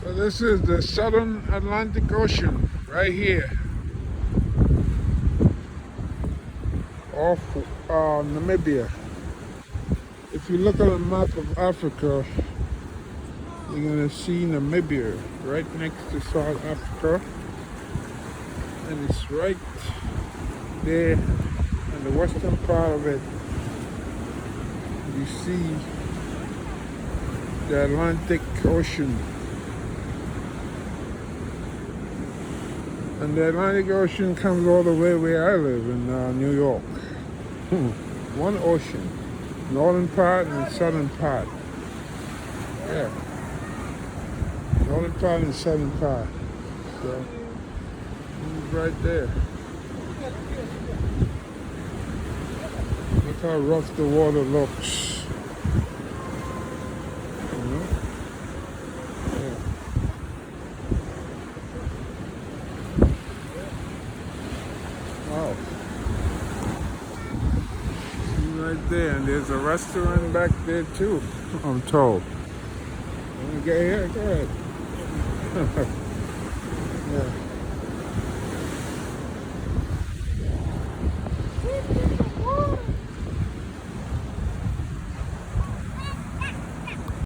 So this is the Southern Atlantic Ocean right here off Namibia. If you look at a map of Africa, you're gonna see Namibia right next to South Africa, and it's right there in the western part of it. You see the Atlantic Ocean. And the Atlantic Ocean comes all the way where I live in New York. One ocean, northern part and southern part. Yeah, northern part and southern part. So, it's right there. Look how rough the water looks. You know? Yeah. Wow. Right there, and there's a restaurant back there too, I'm told. Let me get here, go ahead. Yeah.